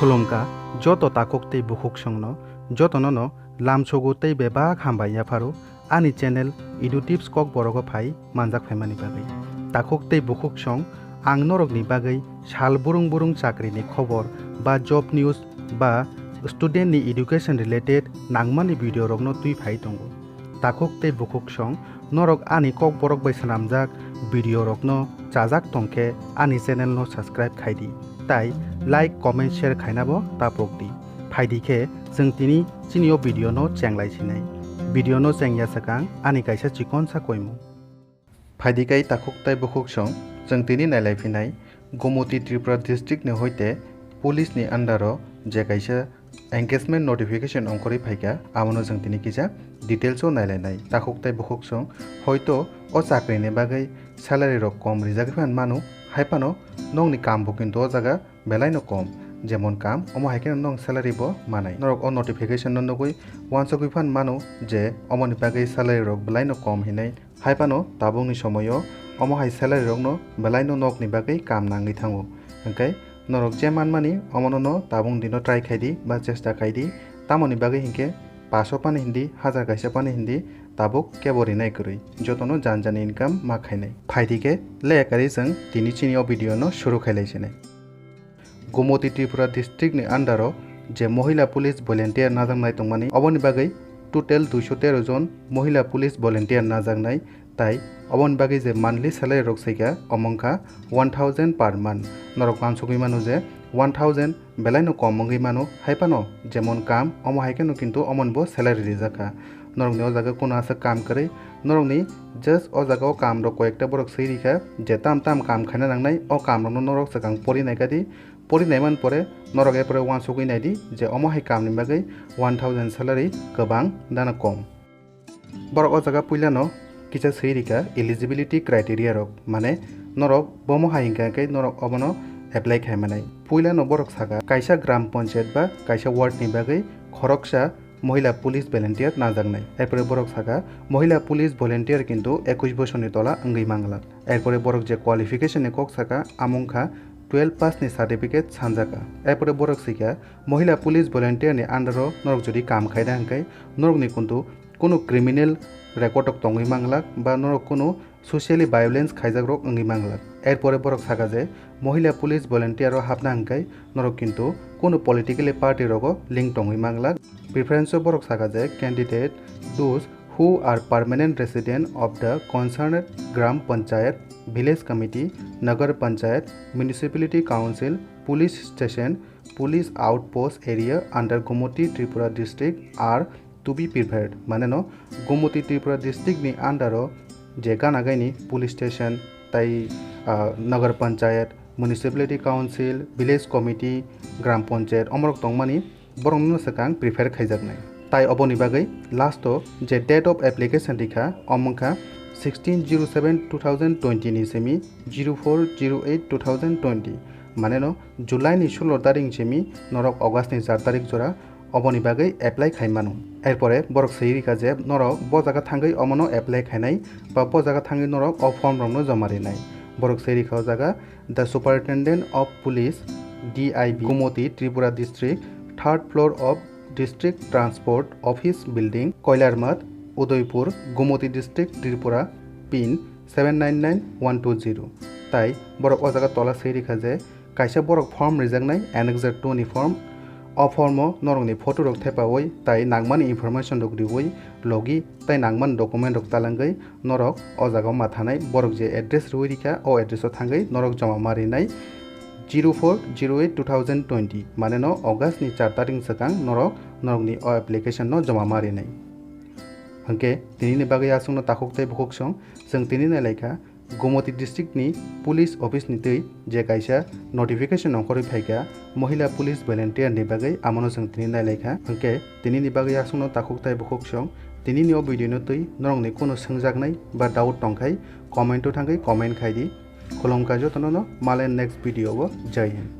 खुलुमका joto takok tei bukhuk songno jotono no lamchogu tei bebak hambaiya pharu ani channel edu tips kok borogo phai manjak phaimani bagai takok tei bukhuk song ang norokni bagai sal burung burung chakri ni khobor ba job news ba student ni education related nangmani video rokno tui phai tongo takok tei bukhuk song norok ani kok borok bai sanamjak video rokno chajak tongkhe ani channel no subscribe khaidi tai like comment share khainabo tapokdi phaidikhe जों tini chinio video no chenglai sinai video no chengya sakang ani kaisa chikon sa koimu phaidikai takok tai bukhuk song जों tini nailai phinai Gomoti Tripura district ni hoite police ni under je kaisa engagement notification ongkori phaika amono जों tini kisa details o nailai nai takok tai bukhuk song hoito o chakri ni bagai salary rok kom rijak phan manu haipano nongni kam bo kintu o jaga belai no kom যেমন কাম অম হাইকেন নং salary ব মানাই নরক অ notification নগৈ one's গইফান মানো যে অমনি বাগৈ স্যালারি রক বেলাই ন কম হিনাই হাইপানো তাবংনি সময়ও অম হাই স্যালারি রক ন বেলাই ন নকনি বাগৈ কাম নাঙ্গি থাঙ্গো ওংকাই নরক যে মানমানি অমন ন তাবং দিন ট্রাই খাইদি বা চেষ্টা খাইদি তামনি বাগৈ হিংকে 500 পানি হিন্দি 1000 কাইসা পানি হিন্দি তাবুক কেবরি নাই করি যতনো জানজানি ইনকাম মা খাইনাই ফাইদিকে লেকারি जों दिनि चिनियाव भिडियो न शुरू खाइलाइसिनाय Gomoti Tripura district ni under je mohila police volunteer najangnai tongmani oboni bagai total 213 jon mohila police volunteer najangnai tai oboni bagai je monthly salary rok saika omongkha 1000 per month norok mansugui manu je 1000 belai no komongui manu haipano jemon kam omo haikeno kintu omon bo salary rijaka norok ni o jaga kono asa kam kare norok ni just o jaga o kam rok koyekta borok seirika je tam kam khaina nangnai o kam rok norok sakang pori naikadi pori naiman pore norok epore wan sugui naidi je omo hai kam ni bagai 1000 salary kobang dana kom borok o jaga puilano kicha seirika eligibility criteria rok mane norok bomo hai kai norok obono apply khaimanai puilano borok saka kaisa gram panchayat ba kaisa ward ni bagai khoroksa মহিলা police volunteer নাজাগনাই এরপরে বরক থাকা মহিলা police volunteer কিন্তু 21 বছরনি তলা অঙ্গি মাংলা এরপরে বরক যে কোয়ালিফিকেশনে cock থাকা আমংখা 12 pass নি সার্টিফিকেট সানজাকা এরপরে বরক সিকা মহিলা পুলিশ ভলেন্টিয়ার নি আন্ডার নরক যদি কাম খাইদা হাঙ্কাই নরক নি কিন্তু কোনো ক্রিমিনাল রেকর্ডক তঙ্গি মাংলাক বা নরক কোনো সোশিয়ালি ভায়োলেন্স খাইজাক রক অঙ্গি মাংলাক এরপরে বরক থাকা যে মহিলা পুলিশ ভলেন্টিয়ার হাবনা হাঙ্কাই নরক কিন্তু কোনো পলিটিক্যালি পার্টি রক লিঙ্ক তঙ্গি মাংলাক প্রিফারেন্স বরক থাকা যে candidate those who are permanent resident of the concerned gram panchayat village committee nagar panchayat municipality council police station police outpost area under Gomoti Tripura district are to be preferred mane no Gomoti Tripura district ni under je ganagai ni police station tai nagar panchayat municipality council village committee gram panchayat omrok tongmani borong no sakang prefer khaijaknai তাই অবনি বাগৈ last যে date of application রেখা অমংখা 16/07/2020 ni semi 04/08/2020 মানে ন July ni 16 তারিখ semi নরক August ni 4 তারিখ জোড়া অবনি বাগৈ এপ্লাই খাইমানো এরপরে বরক সেই রেখা যে নরক ব জায়গা থাঙ্গৈ অমনো এপ্লাই খাইনাই বা ব জায়গা থাঙ্গৈ নরক অ ফর্ম রংনো জমারি নাই বরক সেই রেখা জায়গা the superintendent of police DIB Gomoti Tripura district third floor of District Transport Office Building, Koilarmat, Udaipur, Gomoti District, Tripura, PIN 799120. তাই বরক ও জায়গা তলা সেই রেখা যে কাইসা বরক ফর্ম রিজাগনাই অ্যানেক্সার 2 নি ফর্ম অ ফর্ম নরংনি ফটো রক থেপা ওই তাই নাংমানি ইনফরমেশন রক দিওই লগি তাই নাংমান ডকুমেন্ট রক তালাঙ্গৈ নরক ও জায়গা মাথানাই বরক যে এড্রেস রুই রেখা ও এড্রেস থাঙ্গৈ নরক জমা মারিনাই 04/08/2020 মানে ন অগাস্ট ni 4 তারিখ সাকাং নরক নরকনি অ অ্যাপ্লিকেশন ন জমা মারিনাই হংকে তিনি বাগৈ আসুং তাখক তাই বখক সং जों तिनि नायलायखा Gomoti district ni police office ni tei je kaisa notification ongkori phaika mohila police volunteer ni bagai amono जों तिनि नायलायखा हंके तिनि ni bagai asung takhok tai bokok song तिनि ni o video no tei norongni kono sengjaknai ba doubt tongkhai comment o thangkai comment khaidi खुलुमका जतनो माले next video जय हिंद।